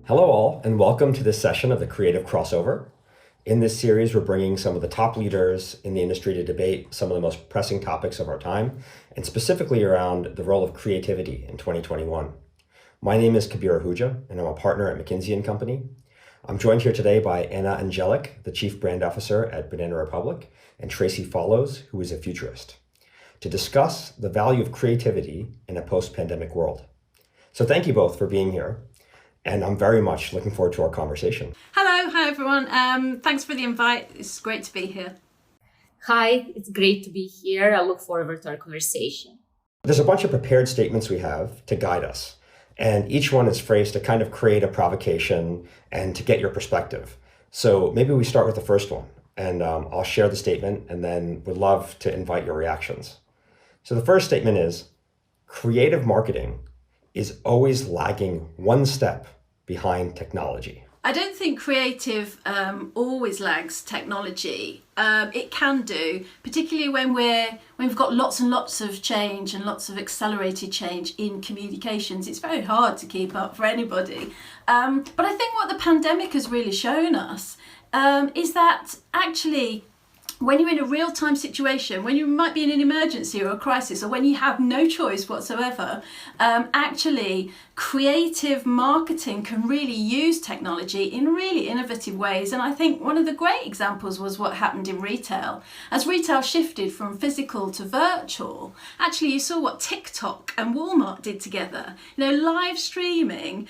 Hello all, and welcome to this session of the Creative Crossover. In this series, we're bringing some of the top leaders in the industry to debate some of the most pressing topics of our time, and specifically around the role of creativity in 2021. My name is Kabir Ahuja, and I'm a partner at McKinsey Company. I'm joined here today by Andjelic, the Chief Brand Officer at Banana Republic, and Tracey, who is a futurist, to discuss the value of creativity in a post-pandemic world. So thank you both for being here. And I'm very much looking forward to our conversation. Hi everyone. Thanks for the invite. It's great to be here. Hi, it's great to be here. I look forward to our conversation. There's a bunch of prepared statements we have to guide us, and each one is phrased to kind of create a provocation and to get your perspective. So maybe we start with the first one, and I'll share the statement and then would love to invite your reactions. So the first statement is, creative marketing is always lagging one step behind technology. I don't think creative always lags technology. It can do, particularly when we've got lots and lots of change and lots of accelerated change in communications. It's very hard to keep up for anybody. But I think what the pandemic has really shown us is that actually, when you're in a real-time situation, when you might be in an emergency or a crisis, or when you have no choice whatsoever, actually creative marketing can really use technology in really innovative ways. And I think one of the great examples was what happened in retail. As retail shifted from physical to virtual, actually you saw what TikTok and Walmart did together. Live streaming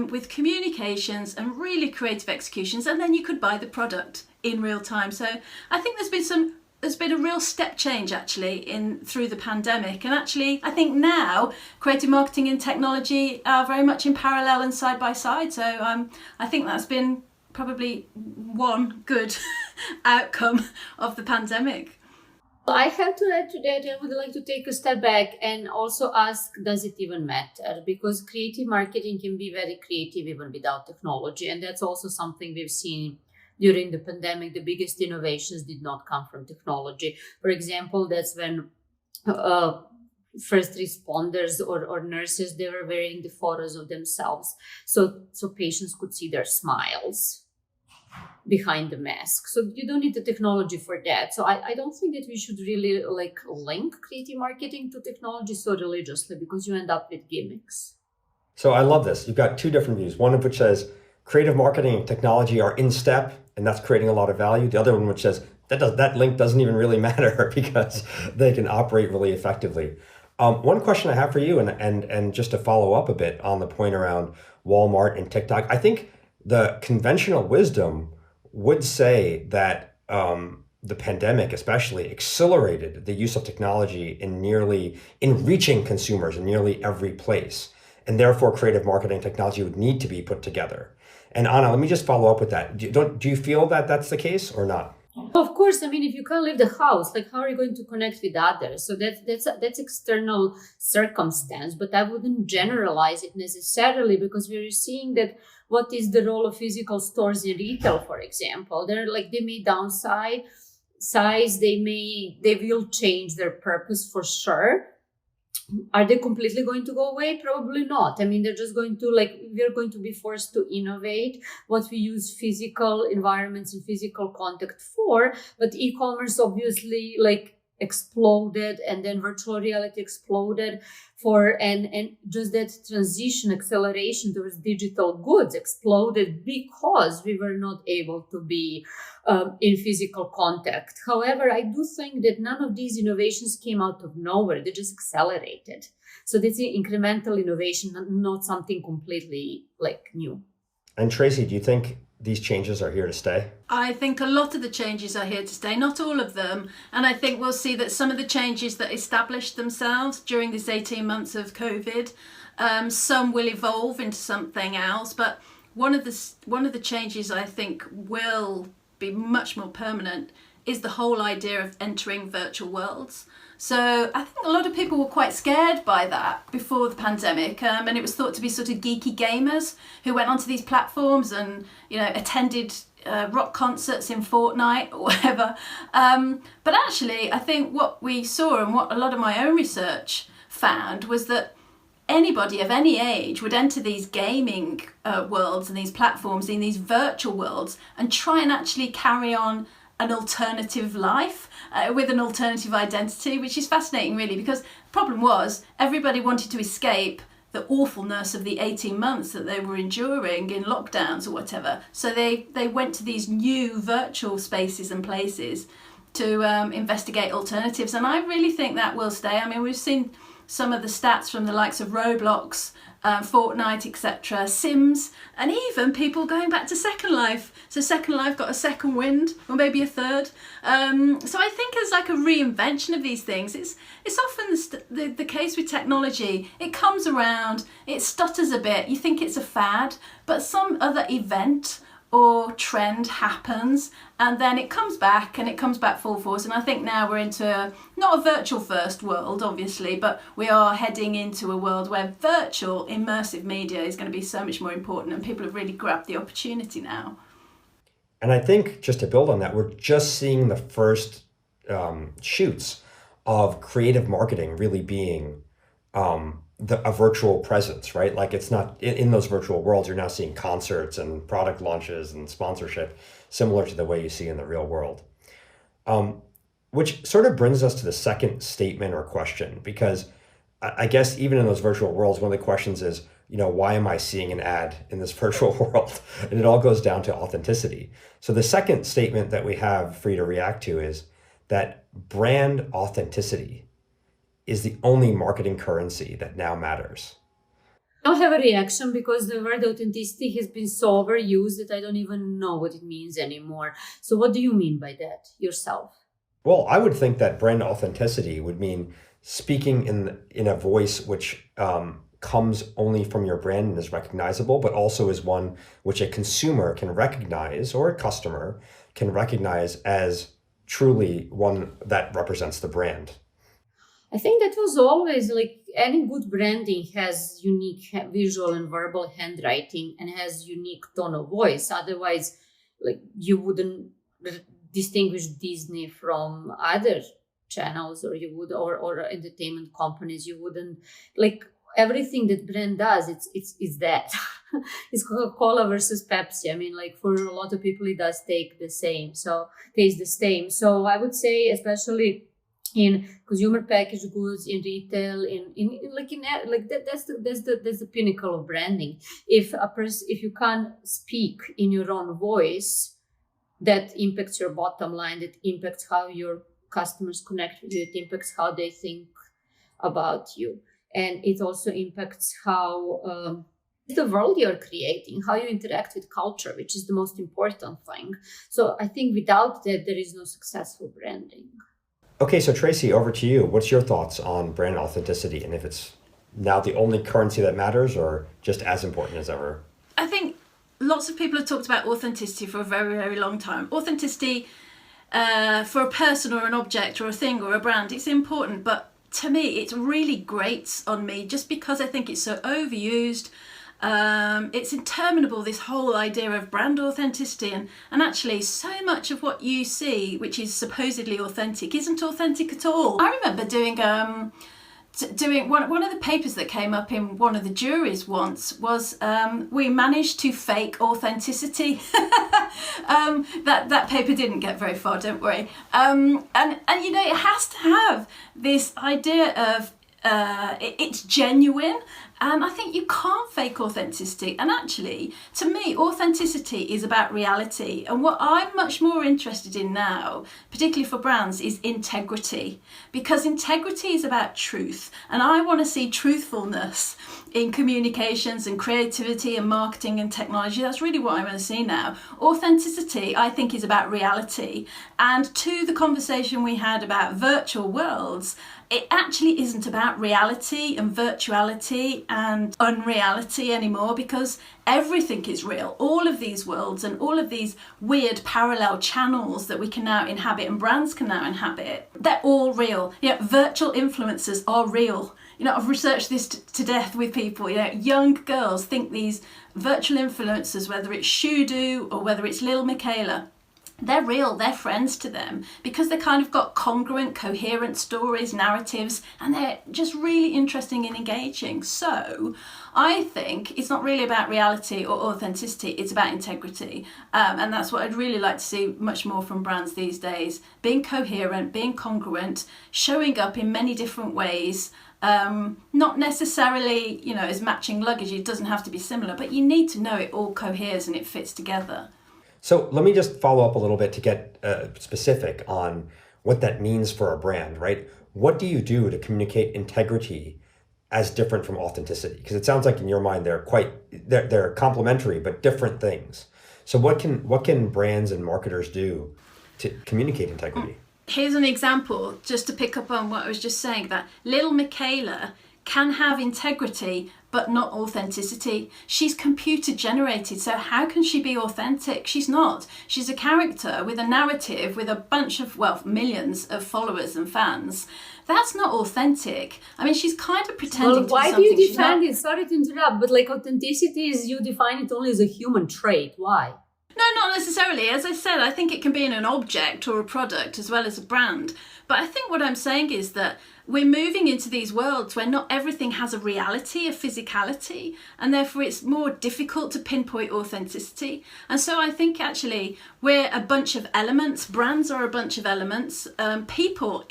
with communications and really creative executions, and then you could buy the product in real time. So I think there's been a real step change actually through the pandemic, and actually I think now creative marketing and technology are very much in parallel and side by side. So I think that's been probably one good outcome of the pandemic. I have to add to that. I would like to take a step back and also ask, does it even matter? Because creative marketing can be very creative even without technology, and that's also something we've seen during the pandemic. The biggest innovations did not come from technology. For example, that's when first responders or nurses, they were wearing the photos of themselves. So patients could see their smiles behind the mask. So you don't need the technology for that. So I don't think that we should really link creative marketing to technology so religiously, because you end up with gimmicks. So I love this. You've got two different views. One of which says creative marketing and technology are in step, and that's creating a lot of value. The other one which says that link doesn't even really matter because they can operate really effectively. One question I have for you, and just to follow up a bit on the point around Walmart and TikTok, I think the conventional wisdom would say that the pandemic especially accelerated the use of technology in reaching consumers in nearly every place. And therefore, creative marketing technology would need to be put together. And Anna, let me just follow up with that. Do you feel that that's the case or not? Of course. I mean, if you can't leave the house, how are you going to connect with others? So that's external circumstance, but I wouldn't generalize it necessarily, because we're seeing that what is the role of physical stores in retail, for example? They may downsize, they will change their purpose for sure. Are they completely going to go away? Probably not. I mean, they're just going to we're going to be forced to innovate what we use physical environments and physical contact for. But e-commerce obviously exploded, and then virtual reality exploded and just that transition, acceleration towards digital goods exploded because we were not able to be in physical contact. However, I do think that none of these innovations came out of nowhere. They just accelerated. So that's an incremental innovation, not something completely new. And Tracey, do you think these changes are here to stay? I think a lot of the changes are here to stay, not all of them. And I think we'll see that some of the changes that established themselves during this 18 months of COVID, some will evolve into something else. But one of the changes I think will be much more permanent is the whole idea of entering virtual worlds. So I think a lot of people were quite scared by that before the pandemic, and it was thought to be sort of geeky gamers who went onto these platforms and attended rock concerts in Fortnite or whatever. But actually, I think what we saw and what a lot of my own research found was that anybody of any age would enter these gaming worlds and these platforms in these virtual worlds and try and actually carry on an alternative life with an alternative identity, which is fascinating really, because the problem was everybody wanted to escape the awfulness of the 18 months that they were enduring in lockdowns or whatever. So they went to these new virtual spaces and places to investigate alternatives. And I really think that will stay. I mean, we've seen some of the stats from the likes of Roblox, Fortnite, etc., Sims, and even people going back to Second Life. So Second Life got a second wind, or maybe a third. So I think as like a reinvention of these things, it's often the case with technology. It comes around, it stutters a bit, you think it's a fad, but some other event or trend happens and then it comes back, and it comes back full force. And I think now we're into not a virtual first world obviously, but we are heading into a world where virtual immersive media is going to be so much more important, and people have really grabbed the opportunity now. And I think just to build on that, we're just seeing the first shoots of creative marketing really being a virtual presence, right? Like it's not in those virtual worlds, you're now seeing concerts and product launches and sponsorship similar to the way you see in the real world. Which sort of brings us to the second statement or question, because I guess even in those virtual worlds, one of the questions is, why am I seeing an ad in this virtual world? And it all goes down to authenticity. So the second statement that we have for you to react to is that brand authenticity is the only marketing currency that now matters. I don't have a reaction because the word authenticity has been so overused that I don't even know what it means anymore. So what do you mean by that yourself? Well, I would think that brand authenticity would mean speaking in a voice which comes only from your brand and is recognizable, but also is one which a consumer can recognize, or a customer can recognize as truly one that represents the brand. I think that was always like any good branding has unique visual and verbal handwriting and has unique tone of voice. Otherwise, like you wouldn't distinguish Disney from other channels, or you would, or entertainment companies. You wouldn't, like everything that brand does. It's that. It's Coca-Cola versus Pepsi. I mean, like for a lot of people, it does taste the same. So I would say, especially in consumer packaged goods, in retail, that's the pinnacle of branding. If you can't speak in your own voice, that impacts your bottom line. That impacts how your customers connect with you. It impacts how they think about you, and it also impacts how the world you're creating, how you interact with culture, which is the most important thing. So I think without that, there is no successful branding. Okay, so Tracey, over to you. What's your thoughts on brand authenticity, and if it's now the only currency that matters or just as important as ever? I think lots of people have talked about authenticity for a very, very long time. Authenticity for a person or an object or a thing or a brand, it's important, but to me, it really grates on me just because I think it's so overused. It's interminable, this whole idea of brand authenticity, and actually so much of what you see which is supposedly authentic isn't authentic at all. I remember doing one of the papers that came up in one of the juries once was we managed to fake authenticity. That paper didn't get very far, don't worry. And it has to have this idea of it's genuine. And I think you can't fake authenticity. And actually, to me, authenticity is about reality. And what I'm much more interested in now, particularly for brands, is integrity. Because integrity is about truth. And I want to see truthfulness in communications and creativity and marketing and technology. That's really what I want to see now. Authenticity, I think, is about reality. And to the conversation we had about virtual worlds, it actually isn't about reality and virtuality and unreality anymore, because everything is real. All of these worlds and all of these weird parallel channels that we can now inhabit and brands can now inhabit, they're all real. Virtual influencers are real. I've researched this to death with people. Young girls think these virtual influencers, whether it's Shudu or whether it's Lil Michaela, they're real, they're friends to them, because they kind of got congruent, coherent stories, narratives, and they're just really interesting and engaging. So I think it's not really about reality or authenticity, it's about integrity. And that's what I'd really like to see much more from brands these days. Being coherent, being congruent, showing up in many different ways. Not necessarily, as matching luggage, it doesn't have to be similar, but you need to know it all coheres and it fits together. So let me just follow up a little bit to get specific on what that means for a brand, right? What do you do to communicate integrity as different from authenticity? Because it sounds like in your mind they're complementary but different things. So what can brands and marketers do to communicate integrity? Here's an example, just to pick up on what I was just saying, that little Michaela can have integrity but not authenticity. She's computer generated, so how can she be authentic? She's not. She's a character with a narrative, with a bunch of, millions of followers and fans. That's not authentic. I mean, she's kind of pretending to be something. Why do you define it? Sorry to interrupt, but authenticity is, you define it only as a human trait. Why? No, not necessarily. As I said, I think it can be in an object or a product as well as a brand. But I think what I'm saying is that we're moving into these worlds where not everything has a reality, a physicality, and therefore it's more difficult to pinpoint authenticity. And so I think actually we're a bunch of elements. Brands are a bunch of elements. People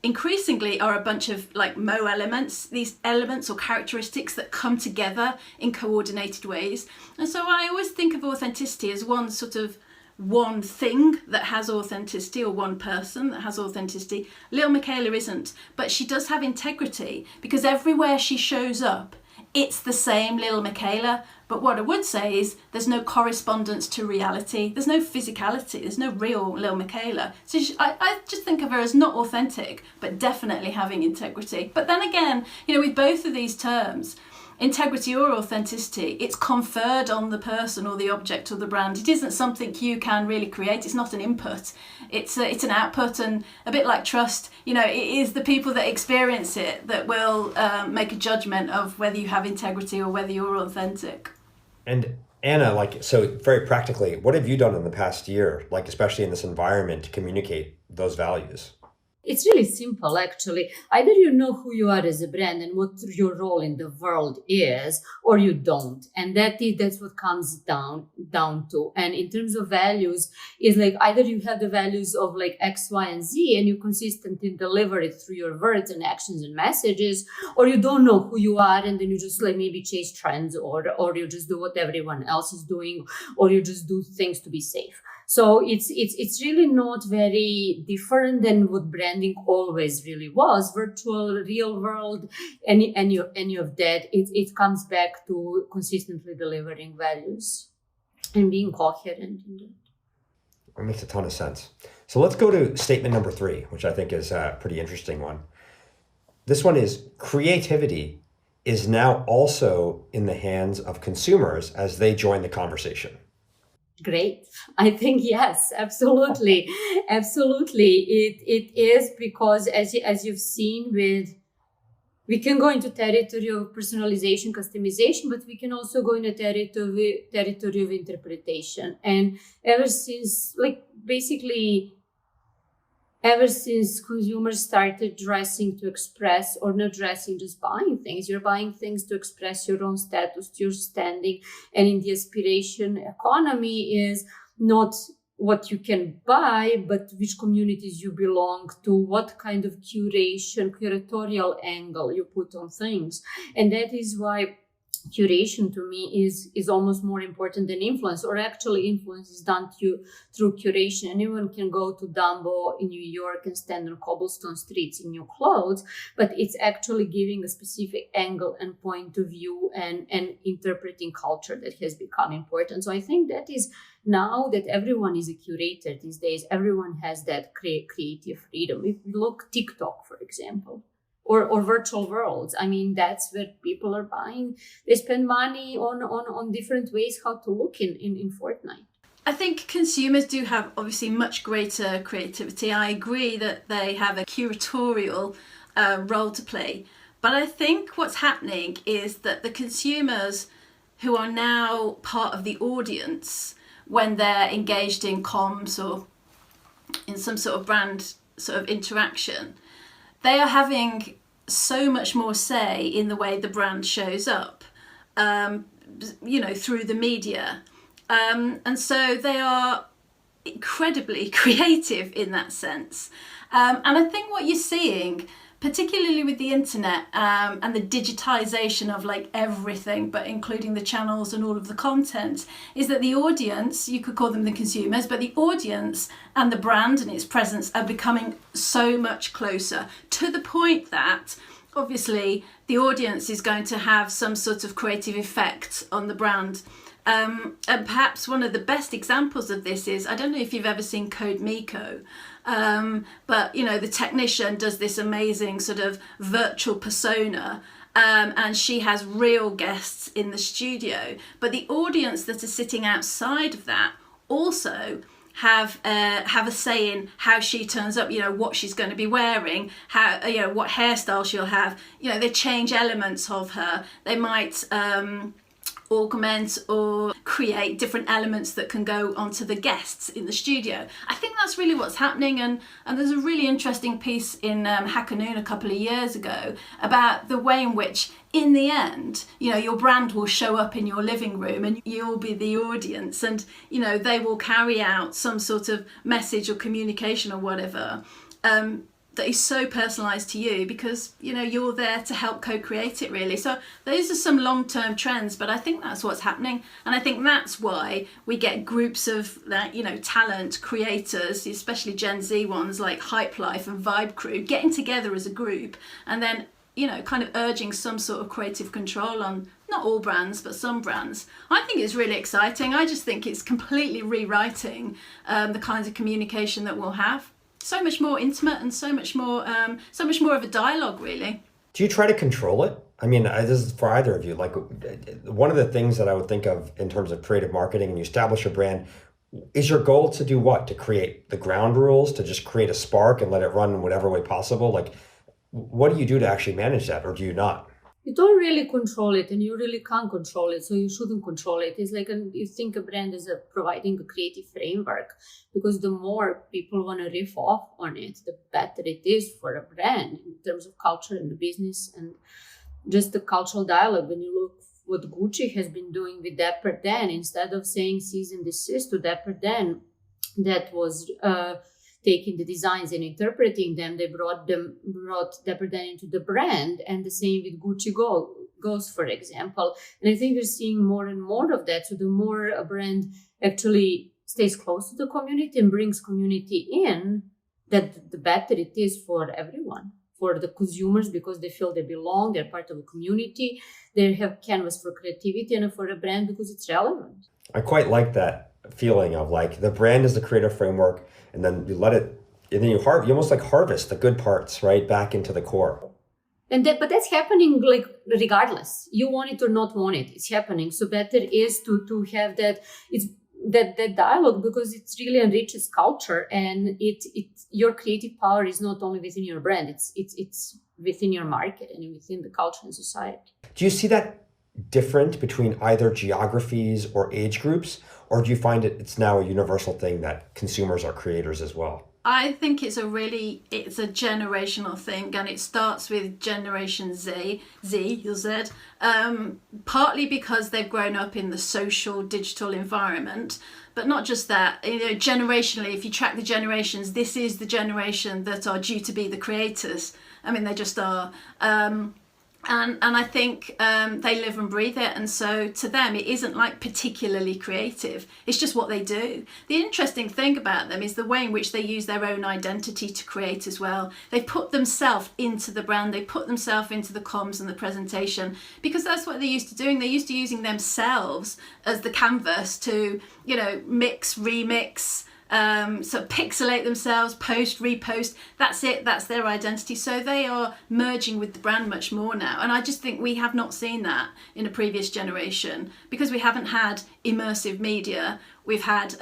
increasingly are a bunch of Mo elements, these elements or characteristics that come together in coordinated ways. And so I always think of authenticity as one thing that has authenticity, or one person that has authenticity. Little Michaela isn't, but she does have integrity, because everywhere she shows up, it's the same little Michaela. But what I would say is there's no correspondence to reality. There's no physicality. There's no real little Michaela. So I just think of her as not authentic, but definitely having integrity. But then again, with both of these terms, integrity or authenticity, it's conferred on the person or the object or the brand. It isn't something you can really create. It's not an input. It's an output, and a bit like trust, it is the people that experience it that will make a judgment of whether you have integrity or whether you're authentic. And Anna, so very practically, what have you done in the past year, especially in this environment, to communicate those values? It's really simple, actually. Either you know who you are as a brand and what your role in the world is, or you don't. And that's what comes down to. And in terms of values, is either you have the values of X, Y, and Z, and you consistently deliver it through your words and actions and messages, or you don't know who you are, and then you just maybe chase trends, or you just do what everyone else is doing, or you just do things to be safe. So it's really not very different than what branding always really was. Virtual, real world, any of that. It comes back to consistently delivering values and being coherent in that. That makes a ton of sense. So let's go to statement number 3, which I think is a pretty interesting one. This one is: creativity is now also in the hands of consumers as they join the conversation. Great. I think yes, absolutely. Absolutely. It is, because as you've seen, we can go into territory of personalization, customization, but we can also go into territory of interpretation. And ever since consumers started dressing to express, or not dressing, just buying things. You're buying things to express your own status, your standing. And in the aspiration economy is not what you can buy, but which communities you belong to, what kind of curatorial angle you put on things. And that is why curation to me is almost more important than influence, or actually influence is done through curation. Anyone can go to Dumbo in New York and stand on cobblestone streets in new clothes, but it's actually giving a specific angle and point of view and interpreting culture that has become important. So I think that is, now that everyone is a curator these days, everyone has that creative freedom. If you look TikTok, for example, or virtual worlds. I mean, that's where people are buying. They spend money on different ways how to look in Fortnite. I think consumers do have obviously much greater creativity. I agree that they have a curatorial role to play. But I think what's happening is that the consumers who are now part of the audience when they're engaged in comms or in some sort of brand sort of interaction, they are having so much more say in the way the brand shows up, through the media. And so they are incredibly creative in that sense. And I think what you're seeing, particularly with the internet and the digitization of like everything, but including the channels and all of the content, is that the audience, you could call them the consumers, but the audience and the brand and its presence are becoming so much closer, to the point that obviously the audience is going to have some sort of creative effect on the brand. And perhaps one of the best examples of this is, I don't know if you've ever seen Code Miko, but the technician does this amazing sort of virtual persona, and she has real guests in the studio, but the audience that are sitting outside of that also have a say in how she turns up, what she's going to be wearing, how, what hairstyle she'll have. They change elements of her. They might augment or create different elements that can go onto the guests in the studio. I think that's really what's happening, and there's a really interesting piece in Hacker Noon a couple of years ago about the way in which, in the end, your brand will show up in your living room and you'll be the audience, and they will carry out some sort of message or communication or whatever that is so personalized to you, because you're there to help co-create it, really. So those are some long-term trends, but I think that's what's happening, and I think that's why we get groups of talent creators, especially Gen Z ones like Hype Life and Vibe Crew, getting together as a group and then kind of urging some sort of creative control on not all brands but some brands. I think it's really exciting. I just think it's completely rewriting the kinds of communication that we'll have. So much more intimate and so much more of a dialogue, really. Do you try to control it? I mean, this is for either of you. Like, one of the things that I would think of in terms of creative marketing, and you establish a brand, is your goal to do what? To create the ground rules, to just create a spark and let it run in whatever way possible? Like, what do you do to actually manage that, or do you not? You don't really control it, and you really can't control it, so you shouldn't control it. It's like you think a brand is providing a creative framework, because the more people want to riff off on it, the better it is for a brand in terms of culture and the business and just the cultural dialogue. When you look what Gucci has been doing with Dapper Dan, instead of saying cease and desist to Dapper Dan, that was taking the designs and interpreting them, they brought Dapper Dan into the brand, and the same with Gucci Goes, for example. And I think we're seeing more and more of that. So the more a brand actually stays close to the community and brings community in, that the better it is for everyone, for the consumers, because they feel they belong, they're part of a community, they have canvas for creativity, and for a brand because it's relevant. I quite like that feeling of like the brand is the creative framework, and then you let it, and then you almost like harvest the good parts right back into the core. But that's happening like regardless. You want it or not want it, it's happening. So better is to have that. It's that dialogue, because it really enriches culture, and your creative power is not only within your brand, it's within your market and within the culture and society. Do you see that different between either geographies or age groups, or do you find it's now a universal thing that consumers are creators as well? I think it's a generational thing, and it starts with Generation Z, partly because they've grown up in the social digital environment, but not just that. Generationally, if you track the generations, this is the generation that are due to be the creators. I mean, they just are. And I think they live and breathe it, and so to them it isn't like particularly creative, it's just what they do. The interesting thing about them is the way in which they use their own identity to create as well. They put themselves into the brand, they put themselves into the comms and the presentation, because that's what they're used to doing. They're used to using themselves as the canvas to, mix, remix, so pixelate themselves, post, repost. That's it, that's their identity. So they are merging with the brand much more now, and I just think we have not seen that in a previous generation, because we haven't had immersive media. We've had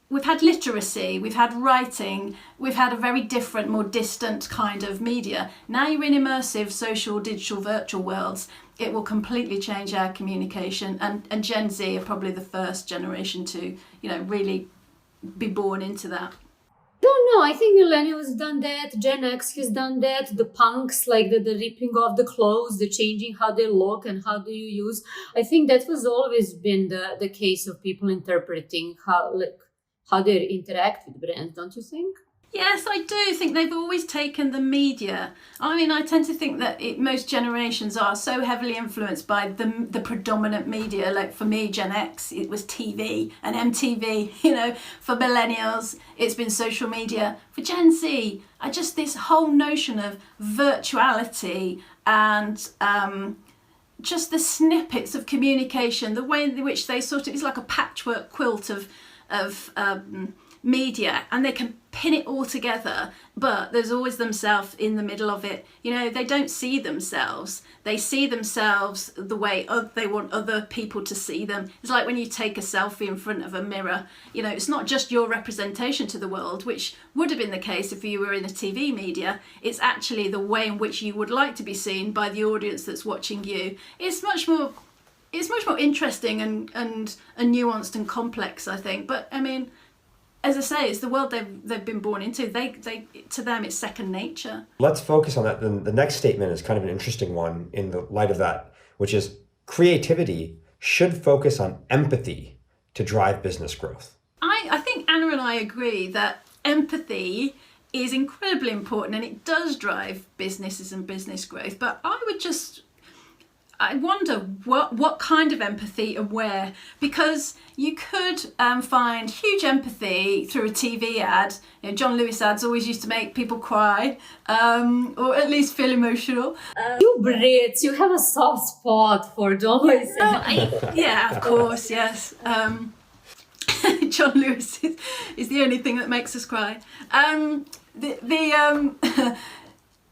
literacy, we've had writing, we've had a very different, more distant kind of media. Now you're in immersive social, digital, virtual worlds, it will completely change our communication. And Gen Z are probably the first generation to, really be born into that. Don't know. I think millennials have done that. Gen X has done that. The punks, like the ripping off the clothes, the changing how they look and how do you use. I think that was always been the case of people interpreting how they interact with brands. Don't you think? Yes, I do think they've always taken the media. I mean, I tend to think that most generations are so heavily influenced by the predominant media. Like for me, Gen X, it was TV and MTV. For millennials, it's been social media. For Gen Z, this whole notion of virtuality and just the snippets of communication, the way in which they it's like a patchwork quilt of media, and they can pin it all together, but there's always themselves in the middle of it. They don't see themselves. They see themselves the way they want other people to see them. It's like when you take a selfie in front of a mirror, it's not just your representation to the world, which would have been the case if you were in a TV media. It's actually the way in which you would like to be seen by the audience that's watching you. It's much more interesting and nuanced and complex, I think. But I mean, as I say, it's the world they've been born into. They to them, it's second nature. Let's focus on that. The next statement is kind of an interesting one in the light of that, which is creativity should focus on empathy to drive business growth. I think Anna and I agree that empathy is incredibly important and it does drive businesses and business growth. But I wonder what kind of empathy and where, because you could find huge empathy through a TV ad. John Lewis ads always used to make people cry, or at least feel emotional. You Brits, you have a soft spot for John Lewis. Yeah, of course, yes. John Lewis is the only thing that makes us cry.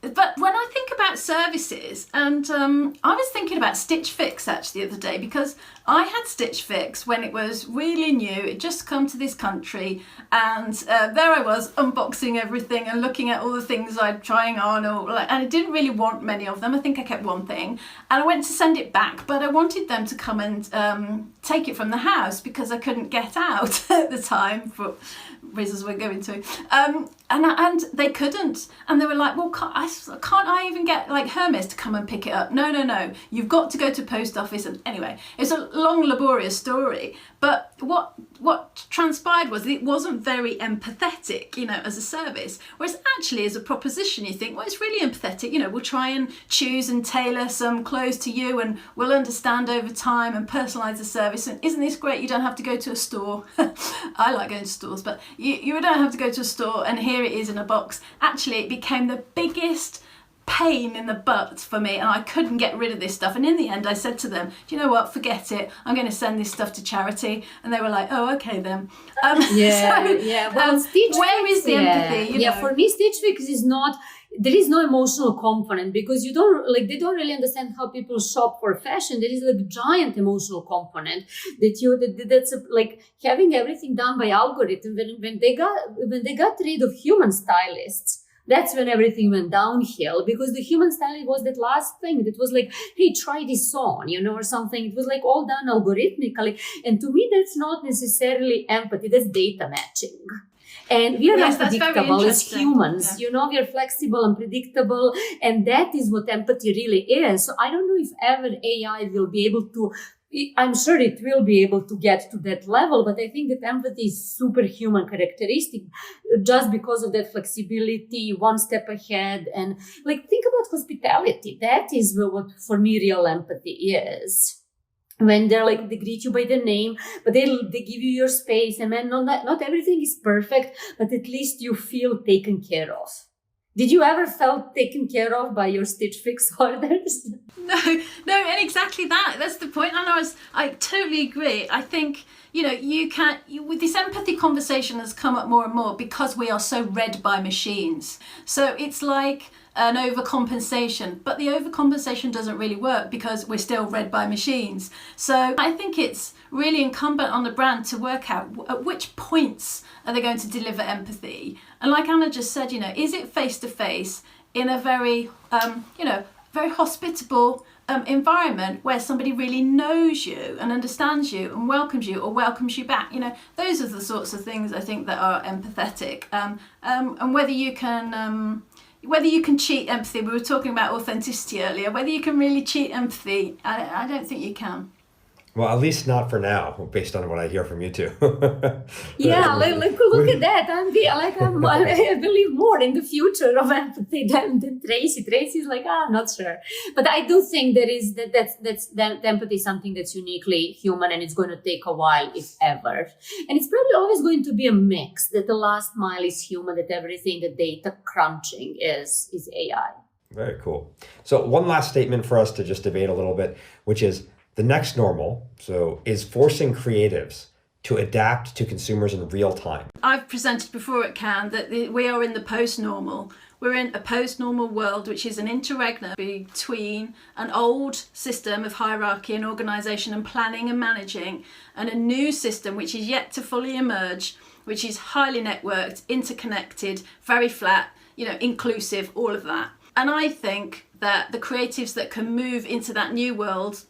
But when I think about services, and I was thinking about Stitch Fix actually the other day, because I had Stitch Fix when it was really new. It just come to this country, and there I was unboxing everything and looking at all the things I'd trying on, and I didn't really want many of them. I think I kept one thing, and I went to send it back, but I wanted them to come and take it from the house because I couldn't get out at the time for reasons we're going to. And they couldn't, and they were like, well, can't I even get like Hermes to come and pick it up? No, you've got to go to post office. And anyway, it's a long, laborious story, but what transpired was it wasn't very empathetic, as a service, whereas actually as a proposition you think, well, it's really empathetic. We'll try and choose and tailor some clothes to you, and we'll understand over time and personalize the service. And isn't this great? You don't have to go to a store. I like going to stores, but you don't have to go to a store, and here it is in a box. Actually, it became the biggest pain in the butt for me, and I couldn't get rid of this stuff. And in the end, I said to them, do you know what, forget it, I'm going to send this stuff to charity. And they were like, oh, okay then. Well, Stitch where Fix, is the empathy? For me, Stitch Fix is not, there is no emotional component, because they don't really understand how people shop for fashion. There is like a giant emotional component that's like having everything done by algorithm. When they got rid of human stylists, that's when everything went downhill, because the human stylist was that last thing that was like, hey, try this on, or something. It was like all done algorithmically. And to me, that's not necessarily empathy, that's data matching. And we are unpredictable as humans, we are flexible and predictable. And that is what empathy really is. So I don't know if ever AI will be able to, I'm sure it will be able to get to that level, but I think that empathy is superhuman characteristic just because of that flexibility, one step ahead. And think about hospitality. That is what for me real empathy is. When they're they greet you by the name, but they give you your space, and then not everything is perfect, but at least you feel taken care of. Did you ever felt taken care of by your Stitch Fix orders? No, and exactly that. That's the point. And I totally agree. I think, with this empathy conversation has come up more and more because we are so read by machines. So it's like an overcompensation, but the overcompensation doesn't really work because we're still read by machines. So I think it's really incumbent on the brand to work out at which points are they going to deliver empathy. And like Anna just said, is it face to face in a very, very hospitable environment where somebody really knows you and understands you and welcomes you or welcomes you back. You know, those are the sorts of things I think that are empathetic. And whether you can cheat empathy, we were talking about authenticity earlier, whether you can really cheat empathy, I don't think you can. Well, at least not for now, based on what I hear from you two. Yeah, look at that. I believe more in the future of empathy than Tracey. Tracey's like, I'm not sure. But I do think that empathy is something that's uniquely human, and it's going to take a while, if ever. And it's probably always going to be a mix, that the last mile is human, that everything, the data crunching is AI. Very cool. So one last statement for us to just debate a little bit, which is, the next normal, is forcing creatives to adapt to consumers in real time. I've presented before at Cannes that we are in the post-normal. We're in a post-normal world, which is an interregnum between an old system of hierarchy and organisation and planning and managing, and a new system which is yet to fully emerge, which is highly networked, interconnected, very flat, inclusive, all of that. And I think that the creatives that can move into that new world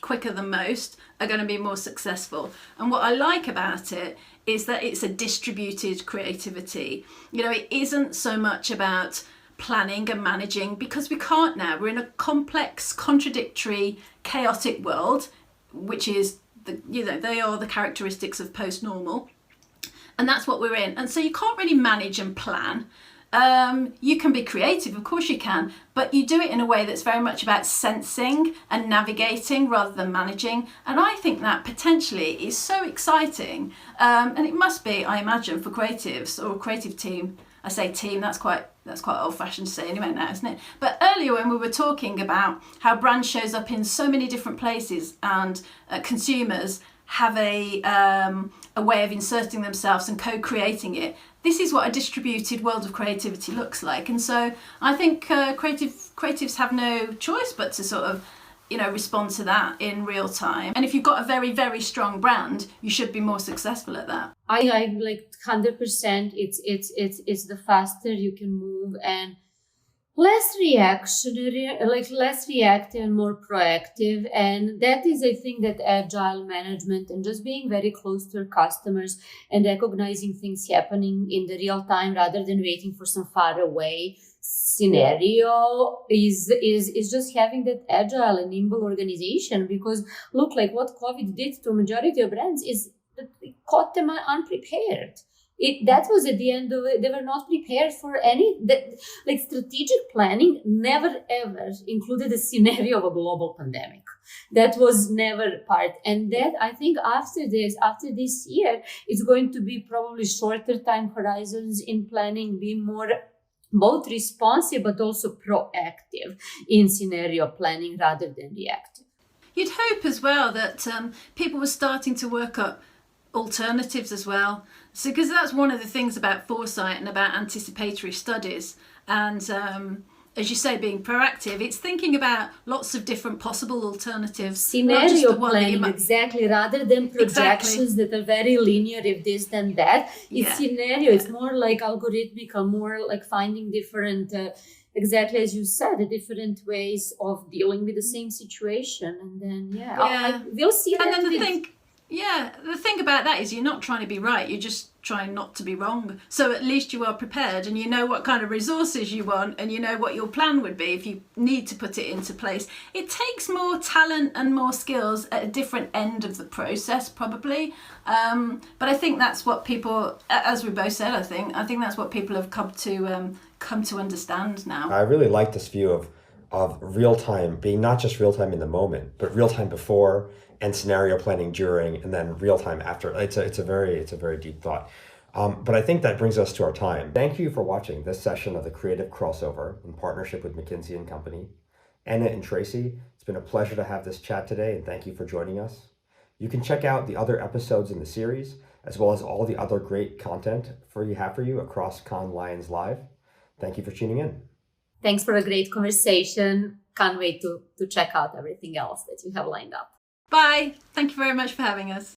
quicker than most are going to be more successful. And what I like about it is that it's a distributed creativity. It isn't so much about planning and managing, because we can't now. We're in a complex, contradictory, chaotic world, which is they are the characteristics of post-normal, and that's what we're in. And so you can't really manage and plan. You can be creative, of course you can, but you do it in a way that's very much about sensing and navigating rather than managing. And I think that potentially is so exciting. And it must be, I imagine, for creatives or a creative team. I say team, that's quite old-fashioned to say anyway now, isn't it? But earlier when we were talking about how brand shows up in so many different places, and consumers have a way of inserting themselves and co-creating it. This is what a distributed world of creativity looks like. And so I think creatives have no choice but to sort of, respond to that in real time. And if you've got a very, very strong brand, you should be more successful at that. I like 100%. It's the faster you can move and less reactionary, less reactive and more proactive. And that is, I think, that agile management and just being very close to your customers and recognizing things happening in the real time rather than waiting for some far away scenario is just having that agile and nimble organization. Because look, like what COVID did to a majority of brands is that it caught them unprepared. That was at the end of it. They were not prepared for strategic planning never ever included a scenario of a global pandemic. That was never part. And that, I think, after this year, it's going to be probably shorter time horizons in planning, be more both responsive but also proactive in scenario planning rather than reactive. You'd hope as well that people were starting to work up alternatives as well. So, because that's one of the things about foresight and about anticipatory studies. And as you say, being proactive, it's thinking about lots of different possible alternatives. Scenario planning, exactly, rather than projections that are very linear, if this, then that. It's scenario, it's more like algorithmical, more like finding different, exactly as you said, different ways of dealing with the same situation. And then, we'll see. And then the thing about that is you're not trying to be right, you're just trying not to be wrong. So at least you are prepared and you know what kind of resources you want and you know what your plan would be if you need to put it into place. It takes more talent and more skills at a different end of the process probably. But I think that's what people, as we both said, I think that's what people have come to understand now. I really like this view of real time being not just real time in the moment, but real time before and scenario planning during, and then real time after. It's a very deep thought. But I think that brings us to our time. Thank you for watching this session of the Creative Crossover in partnership with McKinsey Company. Anna and Tracey, it's been a pleasure to have this chat today, and thank you for joining us. You can check out the other episodes in the series, as well as all the other great content for you across Cannes Lions Live. Thank you for tuning in. Thanks for a great conversation. Can't wait to check out everything else that you have lined up. Bye. Thank you very much for having us.